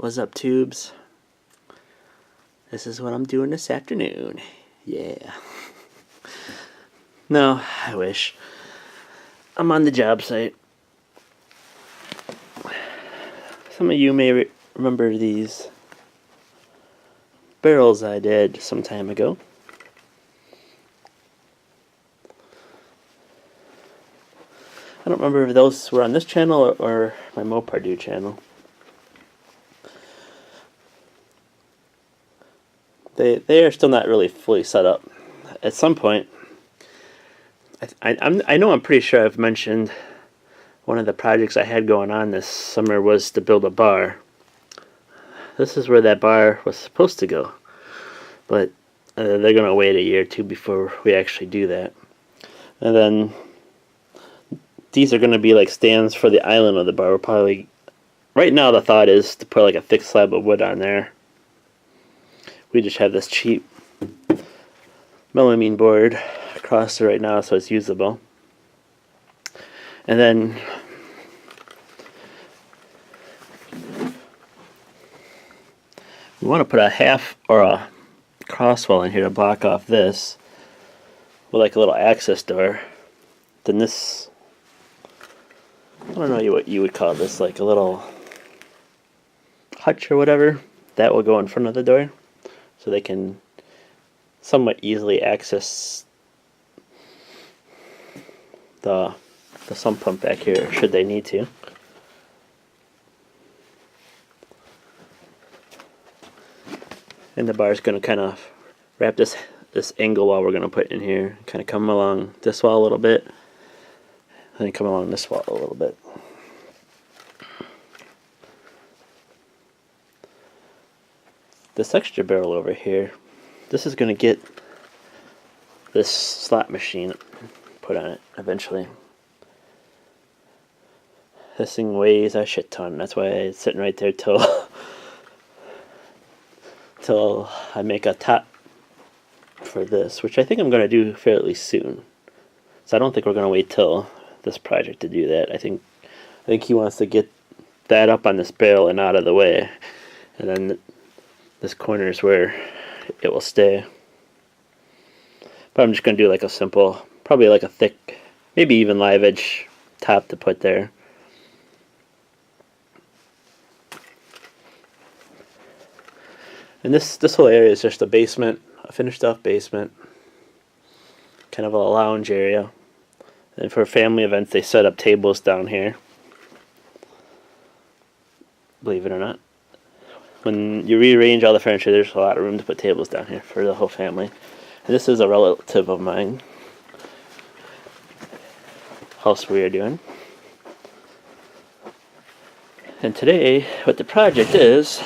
What's up, tubes? This is what I'm doing this afternoon. Yeah. No, I wish. I'm on the job site. Some of you may remember these barrels I did some time ago. I don't remember if those were on this channel or my Mopardu channel. They are still not really fully set up. At some point, I know I'm pretty sure I've mentioned one of the projects I had going on this summer was to build a bar. This is where that bar was supposed to go, but they're going to wait a year or two before we actually do that. And then these are going to be like stands for the island of the bar. We're probably, right now the thought is to put like a thick slab of wood on there. We just have this cheap melamine board across it right now, so it's usable. And then we want to put a half or a cross wall in here to block off this with like a little access door. Then this, I don't know what you would call this, like a little hutch or whatever, that will go in front of the door so they can somewhat easily access the sump pump back here should they need to. And the bar is going to kind of wrap this angle wall we're going to put in here, kind of come along this wall a little bit, and then come along this wall a little bit. This extra barrel over here, this is going to get this slot machine put on it eventually. This thing weighs a shit ton. That's why it's sitting right there till I make a top for this, which I think I'm going to do fairly soon. So I don't think we're going to wait till this project to do that. I think he wants to get that up on this barrel and out of the way, and then this corner is where it will stay. But I'm just going to do like a simple, probably like a thick, maybe even live edge top to put there. And this whole area is just a basement, a finished off basement, kind of a lounge area. And for family events they set up tables down here, believe it or not. When you rearrange all the furniture, there's a lot of room to put tables down here for the whole family. And this is a relative of mine. House we are doing. And today, what the project is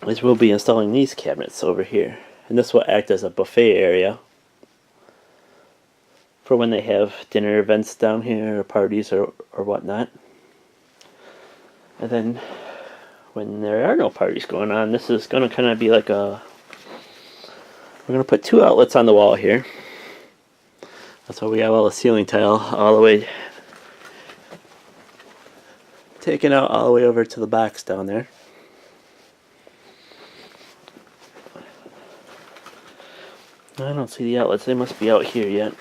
we'll be installing these cabinets over here. And this will act as a buffet area for when they have dinner events down here, or parties or whatnot. And then when there are no parties going on, this is going to kind of be like a... We're going to put two outlets on the wall here. That's why we have all the ceiling tile all the way taken out all the way over to the box down there. I don't see the outlets. They must be out here yet.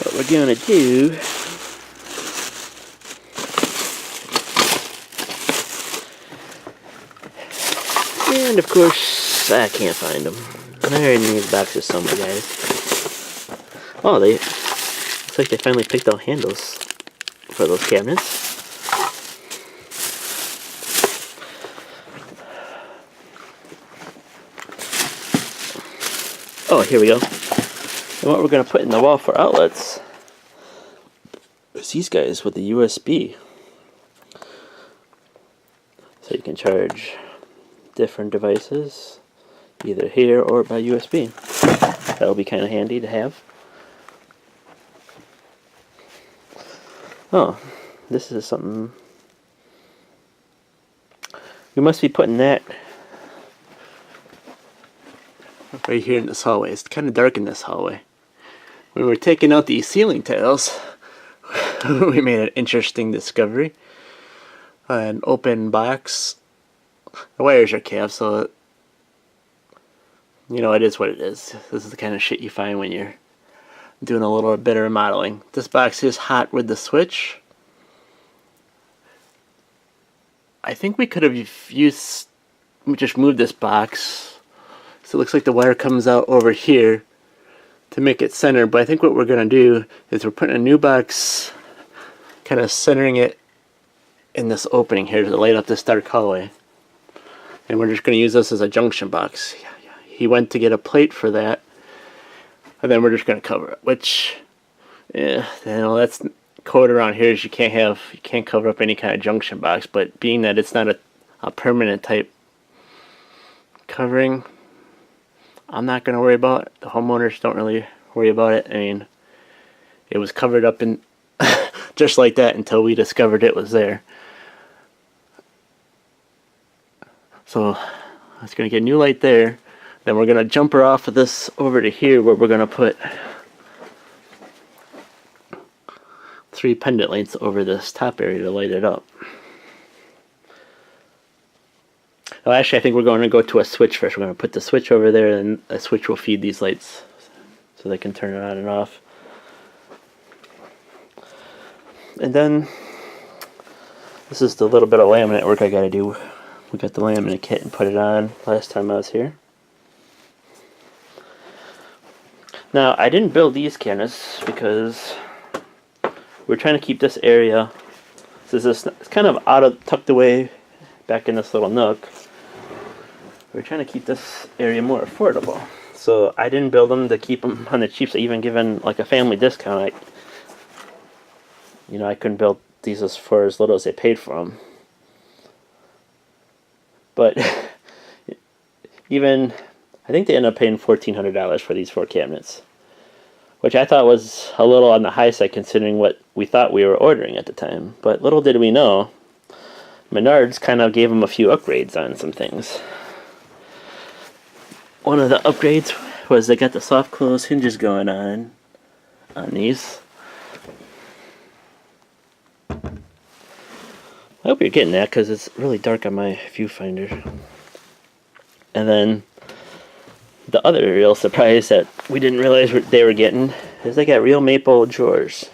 What we're going to do and of course I can't find them. They're in these boxes somewhere, guys. Oh, looks like they finally picked out handles for those cabinets. Oh, here we go. And what we're going to put in the wall for outlets is these guys with the USB. So you can charge different devices either here or by USB. That'll be kind of handy to have. Oh, this is something. We must be putting that right here in this hallway. It's kind of dark in this hallway. When we're taking out these ceiling tiles, we made an interesting discovery. An open box. The wires are calf, so you know it is what it is. This is the kind of shit you find when you're doing a little bit of remodeling. This box is hot with the switch. I think we could have just moved this box so it looks like the wire comes out over here to make it center, but I think what we're going to do is we're putting a new box kind of centering it in this opening here to light up this dark hallway, and we're just going to use this as a junction box. He went to get a plate for that, and then we're just going to cover it, which, yeah, you know, that's code around here is you can't cover up any kind of junction box, but being that it's not a permanent type covering, I'm not going to worry about it. The homeowners don't really worry about it. I mean, it was covered up in just like that until we discovered it was there. So it's going to get a new light there. Then we're going to jump her off of this over to here where we're going to put 3 pendant lights over this top area to light it up. Oh, actually, I think we're going to go to a switch first. We're going to put the switch over there, and a switch will feed these lights so they can turn it on and off. And then this is the little bit of laminate work I got to do. We got the laminate kit and put it on last time I was here. Now, I didn't build these cabinets because we're trying to keep this area, it's kind of tucked away back in this little nook. We're trying to keep this area more affordable. So I didn't build them to keep them on the cheap. So even given like a family discount, I couldn't build these for as little as they paid for them. But even, I think they ended up paying $1,400 for these 4 cabinets, which I thought was a little on the high side considering what we thought we were ordering at the time. But little did we know, Menards kind of gave them a few upgrades on some things. One of the upgrades was they got the soft close hinges going on these. I hope you're getting that because it's really dark on my viewfinder. And then the other real surprise that we didn't realize they were getting is they got real maple drawers.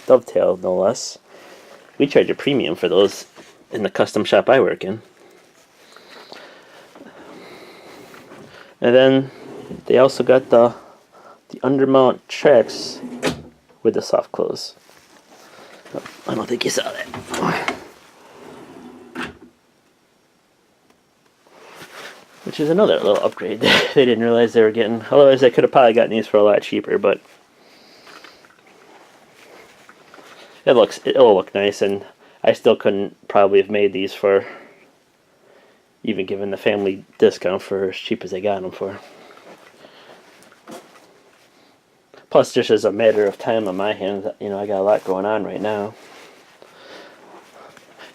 Dovetailed, no less. We charge a premium for those in the custom shop I work in. And then they also got the undermount tracks with the soft close. Oh, I don't think you saw that. Which is another little upgrade they didn't realize they were getting. Otherwise, they could have probably gotten these for a lot cheaper, but it'll look nice, and I still couldn't probably have made these for, even given the family discount, for as cheap as they got them for. Plus, just as a matter of time on my hands, I got a lot going on right now.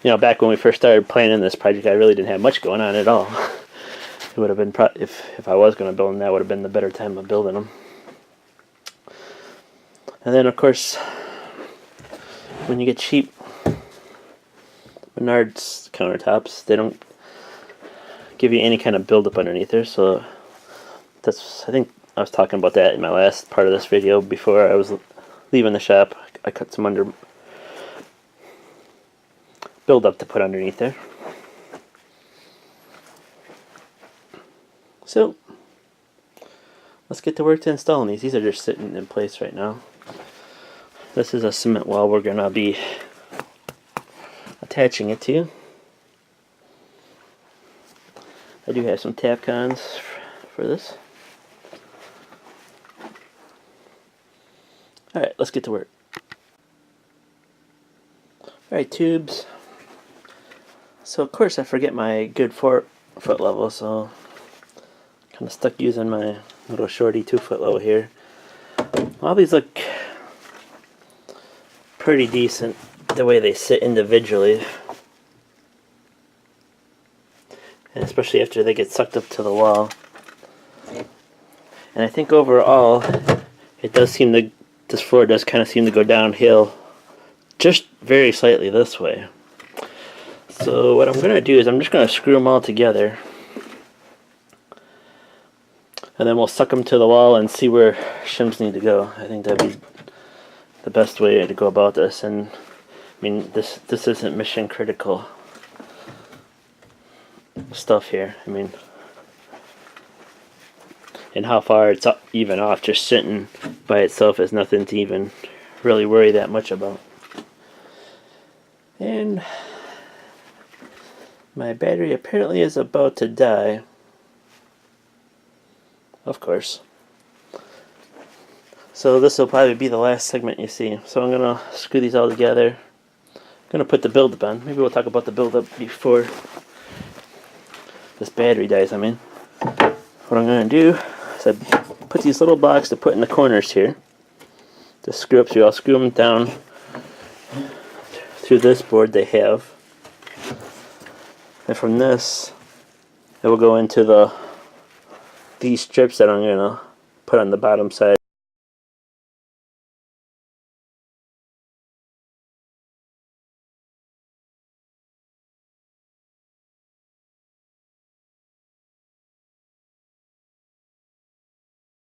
Back when we first started planning this project, I really didn't have much going on at all. It would have been, if I was going to build them, that would have been the better time of building them. And then, of course, when you get cheap Menards countertops, they don't give you any kind of buildup underneath there. So I think I was talking about that in my last part of this video before I was leaving the shop. I cut some buildup to put underneath there. So let's get to work to installing these. These are just sitting in place right now. This is a cement wall we're going to be attaching it to. I do have some Tapcons for this. Alright, let's get to work. Alright, tubes. So of course I forget my good 4-foot level, so kind of stuck using my little shorty 2-foot level here. All these look pretty decent the way they sit individually. and especially after they get sucked up to the wall. And I think overall, it does seem to, this floor does kind of seem to go downhill just very slightly this way. So what I'm going to do is I'm just going to screw them all together, and then we'll suck them to the wall and see where shims need to go. I think that'd be the best way to go about this. And I mean, this isn't mission critical stuff here. I mean, and how far it's even off just sitting by itself is nothing to even really worry that much about. And my battery apparently is about to die. Of course. So this will probably be the last segment you see. So I'm going to screw these all together. I'm going to put the build-up on. Maybe we'll talk about the build-up before this battery dies, I mean. What I'm going to do is I put these little blocks to put in the corners here. To screw up, so I'll screw them down through this board they have. And from this, it will go into these strips that I'm going to put on the bottom side.